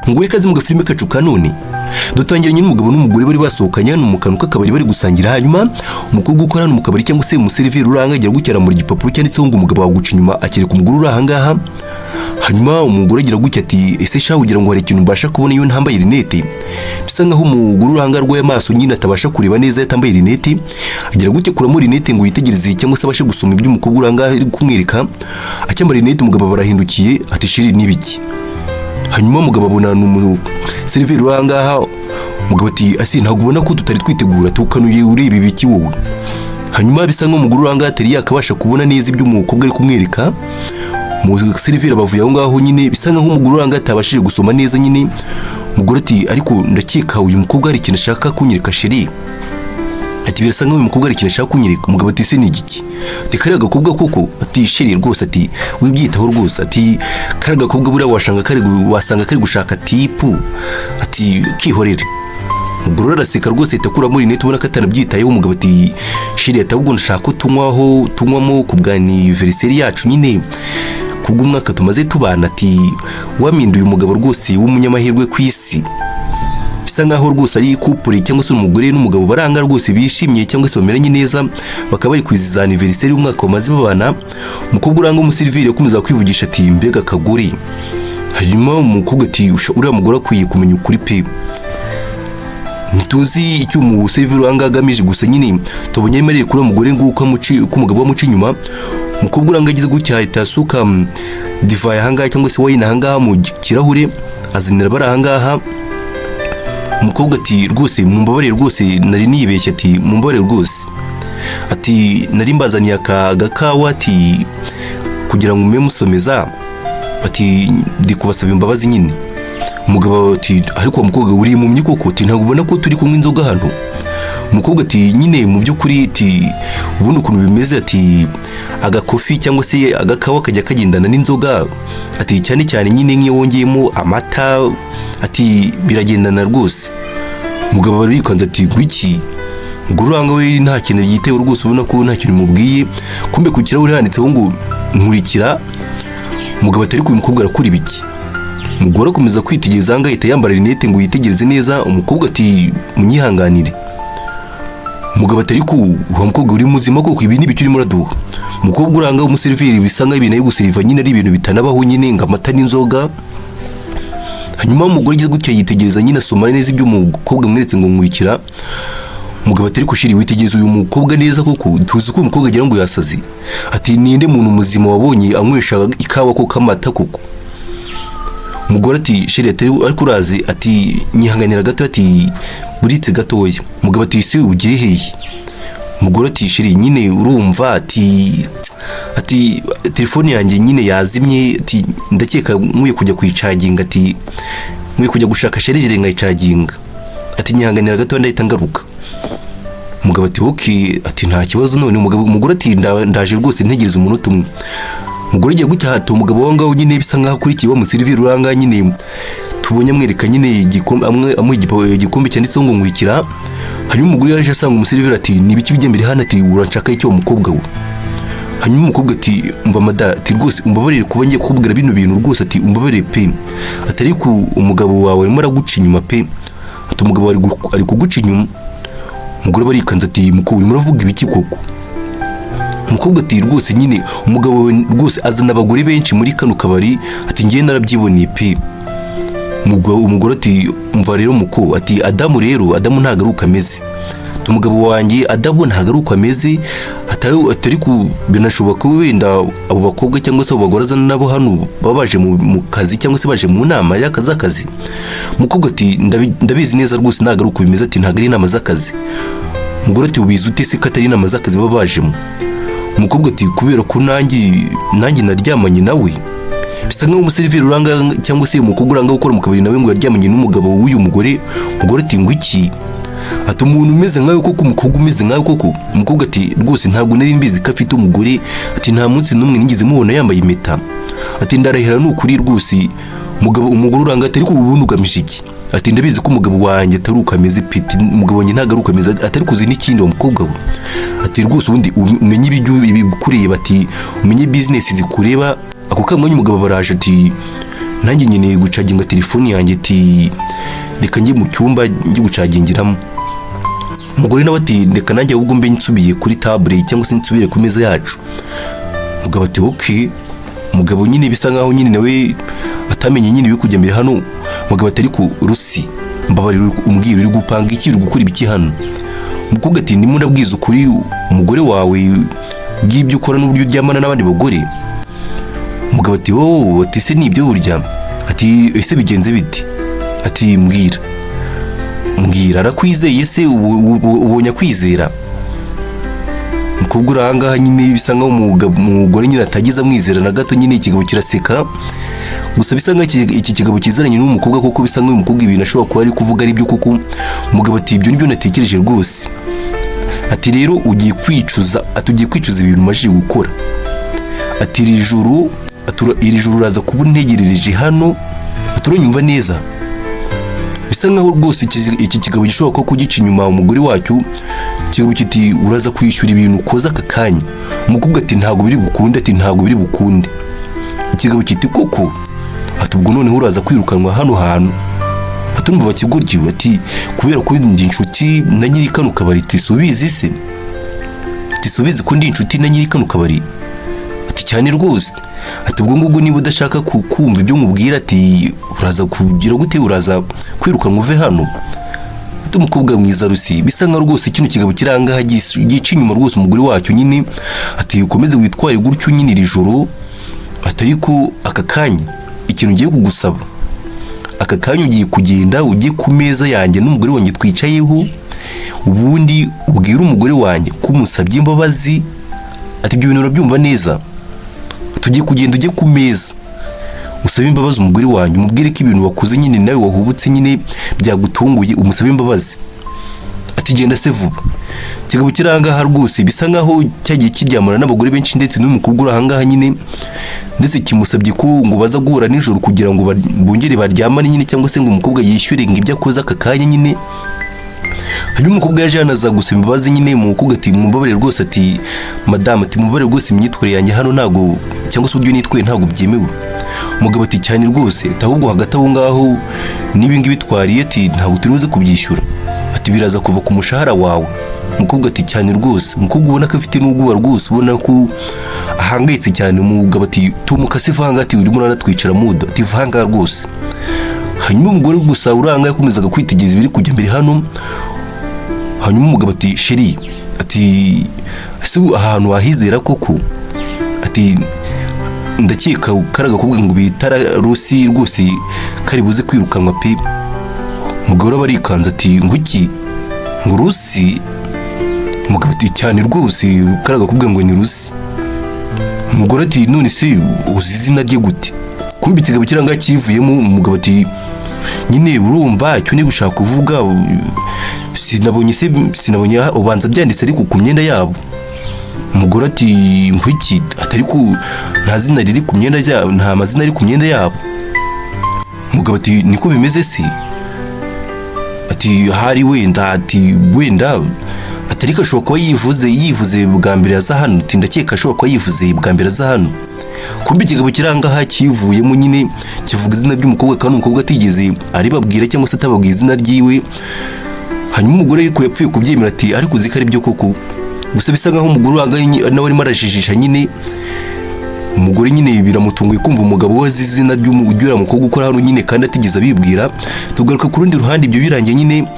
ngo ikaze mu gafilime kacu kanone dutangiranye n'umugabo n'umugore bari basohokanye hano mu kantu k'akabari bari gusangira. Hanyuma umukobwa ukora hano mu kabari cyangwa se umuseriveri uranga agira gutya mu gipapuro cyanditseho ngo umugabo waguca inyuma akiri ku mugore uri aha ngaha. Hanyuma umugore agira gutya ati ese sha ugira ngo hari ikintu mbasha kubona iyo ntambaye rinete. Bisa nkaho umugore uranga arwaye amaso nyine atabasha kureba neza yatambaye rinete. Agira gutya kuramo rinete ngo yitegereze cyangwa se abashe gusoma ibyo umukobwa uranga ari kumwereka. Acyambara rinete umugabo barahindukiye ati shiri nibiki. Hanyuma umugabo abona n'umuseriveri uranga umugabo ati asi ntabwo ubona ko tutari twitegura tukanuye ureba ibiki wowe. Hanyuma bisa nkaho umugore uranga atari yakabasha kubona neza ibyo umukobwa ari kumwereka. Umuseriveri bavuye aho ngaho nyine bisa nkaho umugore uranga atabashije gusoma neza nyine. Umugore ati ariko ndakeka uyu mukobwa hari ikintu ashaka kunyereka sheri. Ati birasa nkaho uyu mukobwa hari ikintu ashaka kunyereka. Umugabo ati se ni igiki? Ati kariya gakobwa koko ati sheri rwose ati wibyitaho rwose ati kariya gakobwa buriya wasanga kari gushaka tipu ati kihorere. Umugore araseka rwose itakuramo rinete ubona ko atanabyitayeho. Umugabo ati sheri ati ahubwo ndashaka ko tunywamo ku bwa anniversary yacu nyine kubw'umwaka tumaze tubana. Ati waminduye umugabo rwose w'umunyamahirwe ku isi. Bisa nkaho rwose ari couple cyangwa se umugore n'umugabo baranga rwose bishimye cyangwa se bameranye neza bakaba bari kwizihiza anniversary y'umwaka bamaze babana. Umukobwa uranga umuseriveri yakomeza kwivugisha ati mbega kagore. Hanyuma umukobwa ati uriya mugore akwiye kumenya ukuri pe. Ntituzi icyo umuseriveri uranga agamije gusa nyine tubonye yemereye kuri umugore nguko umugabo wamuca inyuma. Umukobwa uranga agize gutya ahita asuka divayi ahangaha cyangwa se wayine ahangaha mu kirahure azanira bari ahangaha. Umukobwa ati rwose mumbabarire rwose nari niyibeshye. Ati mumbabarire rwose ati nari mbazaniye agakawa ati kugira ngo ume musomeza ati ndi kubasaba imbabazi nyine. Umugabo ati ariko umukobwa uri mu myikoko ati ntabwo ubona ko turi kunywa inzoga hano. Umukobwa ati nyine mu by'ukuri ati ubundi ukuntu bimeze ati agakofi cyangwa se agakawa kajya kagendana n'inzoga ati cyane cyane nyine nk'iyo wongeyemo amata ati biragendana rwose. Umugabo barikanze ati gwiki guranga we nta kintu yitewe rwose ubona ko nta kintu mubwiye. Kumbe ku kirahure handitseho ngo nkurikira. Umugabo atari ku umukobwa arakura ibiki. Umugore akomeza kwitegereza anga ahita yambara rinete ngo yitegereze neza. Umukobwa ati munyihanganire. Umugabo atari ku uwo mukobwa uri muzima koko ibi n'ibicyo urimo uraduha. Umukobwa uranga umuseriveri bisa nkaho ibintu ari guseriva nyine ari ibintu bitanabaho nyine ngo amata n'inzoga. Hanyuma umugore agize gutya yitegereza nyine asoma neza ibyo umukobwa mweretse ngo nkurikira. Umugabo atari kushiri witegereza uyu mukobwa neza koko tuzi ko umukobwa agira ngo yasaze. Ati ninde muntu muzima wabonye anywesha ikawa ko kamata koko. Umugore ati sheri atari ariko urazi ati nyihanganira gato ati buritse gatoya. Umugabo ati se ugiye hehe? Umugore ati sheri nyine urumva ati telefone yanjye nyine yazimye ati ndakeka nkwiye kujya kuyicaginga ati nkwiye kujya gushaka sharigere ngayicaginga ati nyihanganira gato ndahita ngaruka. Umugabo ati okay ati nta kibazo none. Umugore ati ndaje rwose ntegereza umunota umwe. Umugore agiye gutya hato umugabo wangaho nyine bisa nkaho akurikiye wa museriveri uranga nyine tubonye amwereka nyine igikombe cyanditseho ngo nkurikira. Hanyuma umugore yaje asanga umuseriveri ati nibiki bigendere hano ati uranshaka icyo umukobwa we. Hanyuma umukobwa ati umva mada ati rwose umbabarire kuba ngiye kukubwira bino bintu rwose ati umbabarire pe. Atari ku umugabo wawe arimo araguca inyuma pe. Ati umugabo ari kuguca inyuma. Umugore barikanze ati mukuru urimo uravuga ibiki koko. Umukobwa ati rwose nyine umugabo rwose azana abagore benshi muri kano kabari ati ngiye narabyiboniye pe. Umugore ati umva rero muko ati Adamu rero Adamu ntago ari ukameze. Umugabo wanjye Adamu ntago ari ukameze atari ku binashoboka wenda abo bakobwa cyangwa se abo bagore azana nabo hano babaje mu kazi cyangwa se baje mu nama y'akazi. Umukobwa ati ndabizi neza rwose ntago ari uko bimeze ati ntago ari inama z'akazi. Umugore ati ubizi ute se ko atari inama z'akazi babajemo? Umukobwa ati kubera ko nanjye naryamanye nawe. Bisa nkaho umuseriveri uranga cyangwa se umukobwa uranga gukora mu kabari nawe ngo yaryamanye n'umugabo w'uyu mugore. Umugore ati ngo iki? Ati umuntu umeze nkawe koko umukobwa umeze nkawe koko. Umukobwa ati rwose ntabwo nari mbizi ko afite umugore ati nta munsi n'umwe nigeze mubona yambaye impeta. Ati ndarahira n'ukuri rwose. Umugore uranga ati ariko ubundi ugamije iki? Ati ndabizi ko umugabo wanjye atari ukameze piti umugabo wanjye ntago ari ukameze atari kuzi n'ikindi wa mukobwa we. Ati rwose ubundi umenye ibyo bikureba ati umenye business zikureba ako kamwe umugabo baraje ati nanjye nyine gucaginga telefoni yanjye ati reka njye mu cyumba njye gucagingiramo. Umugore nawe ati reka nanjye ahubwo mbe nsubiye kuri table cyangwa se nsubire ku meza yacu. Umugabo ati okay. Umugabo nyine bisa nkaho nyine nawe atamenye nyine biri kujya mbere hano. Umugabo ati ariko Rusi mbabarira umbwira uri gupanga iki, uri gukora ibiki hano? Umukobwa ati ndimo ndabwiza ukuri umugore wawe bw'ibyo ukora n'uburyo uryamana n'abandi bagore. Umugabo ati oh, ati se nibyo burya? Ati ese bigenze bite? Ati mbwira arakwizeye se ubonye kwizera? Umukobwa uranga nyine bisa nkaho umugore nyine atagize amwizera na gato. Nyine ikigabo kiraseka, gusa bisa nkaho iki kigabo kizaranye n'umukobwa kuko bisa nkaho umukobwa ibintu ashobora kuba ari kuvuga ari byo kuko. Umugabo ati ibyo nibyo natekereje rwose. Ati rero ugiye kwicuza, atugiye kwicuza ibintu maje gukora. Ati iri juru uraza kuba untegerereje hano, aturanyumva neza. Bisa nkaho rwose iki kigabo gishobora kuba kugica inyuma umugore wacyo. Kigabo kiti uraza kwishyura ibintu ukoza aka kanya. Umukobwa ati ntago biri bukunde, ati ntago biri bukunde. Ikigabo kiti koko, ati ubwo noneho uraza kwirukanwa hano hantu. Atumva bakiguryiwe ati kubera ko ndi inshuti na nyiri kano kabari. Tisubizi se? Tisubizi ko ndi inshuti na nyiri kano kabari? Ati cyane rwose. Ati ubwo ngubwo niba udashaka kumva ibyo nkubwira ati uraza kugira gute, uraza kwirukanwa uve hano. Ati umukobwa mwiza Rusi bisa nka rwose kino kigabo kiranga gica inyuma rwose umugore wacyo nyine. Ati ukomeze witware gutyo nyine iri joro. Atari ko aka kanya ikintu ngiye kugusaba, aka kanya ugiye kugenda ugiye ku meza yanjye n'umugore wanjye twicayeho, ubundi ubwira umugore wanjye ko umusabye imbabazi. Ati ibyo bintu urabyumva neza? Tugiye kugenda ujye ku meza usabe imbabazi umugore wanjye, umubwire ko ibintu wakoze nyine nawe wahubutse nyine byagutunguye, umusabe imbabazi. Ati genda se vuba. Kigabo kirangaha rwose bisa nkaho cyagiye kiryamana n'abagore benshi ndetse n'umukobwa urahangaha nyine, ndetse kimusabye ko ngo baza guhura nijoro kugira ngo bongere baryamane nyine, cyangwa se ngo umukobwa yishyure ngo ibyo akoze aka kanya nyine. Hanyuma umukobwa yaje anaza gusaba imbabazi nyine. Umukobwa ati mumbabarire rwose, ati madame, ati mumbabarire rwose imyitwarire yanjye hano ntago, cyangwa se uburyo nitwaye ntago byemewe. Umugabo ati cyane rwose, ahubwo hagati aho ngaho niba ngibi twariye ati ntago turibuze kubyishyura. Ati biraza kuva ku mushahara wawe. Umukobwa ati cyane rwose. Umukobwa ubona ko afite n'ubwoba rwose, ubona ko ahangayitse cyane. Umugabo ati tumuka se vanga, ati urimo uranatwicara muda, ati vanga rwose. Hanyuma umugore gusa uranga yakomezaga kwitegereza ibiri kujya mbere hano. Hanyuma umugabo ati sheri, ati ese ahantu wahizera koko? Ati ndakeka karaga kubwa ngo bitara Rusi rwose kari buze kwirukanwa pe. Umugore barikanza ati nguki ngo Rusi? Umugabo ati cyane rwose karaga kubwa ngo ni Rusi. Umugore ati none se uzi izina rye gute? Kumbi ikigabo kiranga kivuyemo. Umugabo ati nyine urumva icyo ni gushaka kuvuga, sinabonye ubanza byanditse ariko ku myenda yabo. Umugore ati ngwiki? Atari ko nta zina riri ku myenda yabo, nta mazina ari ku myenda yabo. Umugabo ati niko bimeze se? Ati hari wenda, ati wenda atari ko ashobora kuba yivuze bwa mbere aza hano. Ati ndakeka ashobora kuba yivuze bwa mbere aza hano. Kumbi ikigabo kirangaha kivuyemo nyine kivuga izina ry'umukobwa kandi umukobwa atigeze aribabwira cyangwa se atababwira izina ryiwe. Hanyuma umugore ariko yapfuye kubyemera ati ariko uzi ko ari byo koko. Gusa bisa nkaho umugore uranga nawe arimo arajijisha nyine. Umugore nyine biramutunguye kumva umugabo we azi izina ry'umugore mukobwa ukora hano nyine kandi atigeze abibwira. Tugaruka ku rundi ruhande, ibyo birangiye nyine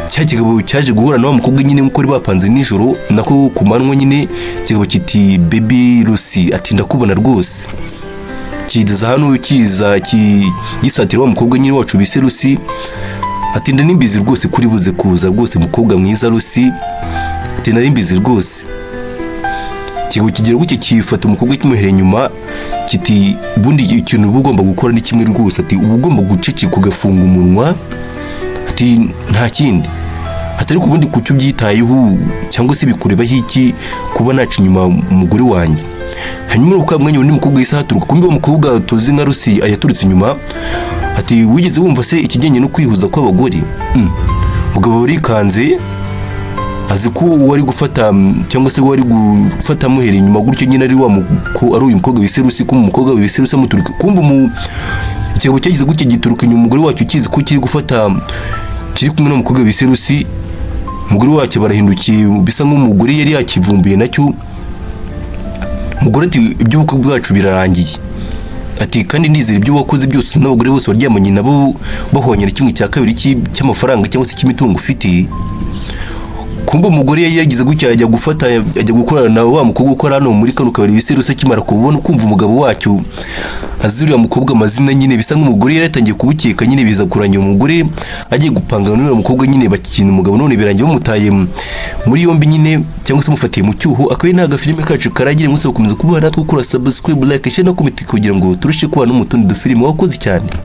cya kigabo cyaje guhura na wa mukobwa nyine nk'uko bapanze nijoro nako ku manywa nyine. Kigabo kiti baby Rusi, ati ndakubona rwose. Kiza hano kiza gisatira wa mukobwa nyine wacu bise Rusi. Ati ndimbizi rwose kuri buze kuza rwose mukobwa mwiza Rusi. Ati narimbizi rwose. Kigabo kigira gutya kifata umukobwa kimuhereye inyuma kiti bundi ikintu ugomba gukora ni kimwe rwose. Ati uba ugomba guceceka ugafunga umunwa. Ati nta kindi. Atari ku bundi kucyo byitayeho cyangwa se bikureba hiki kuba naca inyuma umugore wanjye. Hanyuma uko mwanya undi mukobwa yisa haturuka. Kumbi uwo mukobwa tuzi nka Rusi ayaturutse inyuma. Ati wigeze wumva se ikijyanye no kwihuza kw'abagore? Mugabo barikanze azi ko wari gufata cyangwa se wari gufata muhereye inyuma gutyo nyine ari uyu mukobwa wise Rusi, ko umukobwa wise Rusi amuturika. Kumbi ikigabo cyagize gutya gituruka inyuma umugore wacyo kizi ko kiri gufata kiri kumwe n'umukobwa bise Rusi. Umugore wacyo barahindukiye bisa nk'umugore yari yakivumbuye nacyo. Umugore ati iby'ubukwe bwacu birarangiye, ati kandi ndizera ibyo wakoze byose n'abagore bose waryamanye nabo bahonyera kimwe cya kabiri cy'amafaranga cyangwa se cy'imitungo ufite. Kumba umugore yari yagize gutya ajya gukorana na wa mukobwa ukora hano muri kano kabari bise Rusi. Kimara kubona kumva umugabo wacyo azuriya mukobwa amazina nyine bisa nk'umugore yari yatangiye kubukeka nyine biza kuranya umugore agiye gupanga n'uriya mukobwa nyine bakina umugabo none birangiye bamutaye muri yombi nyine cyangwa se mufatiye mu cyuho. Akaba ntaga filime kacu karagire munsi gukomeza kuba natwe gukora subscribe, like, share no comment kugira ngo turushe kubana n'umutundi dufilime wakoze cyane.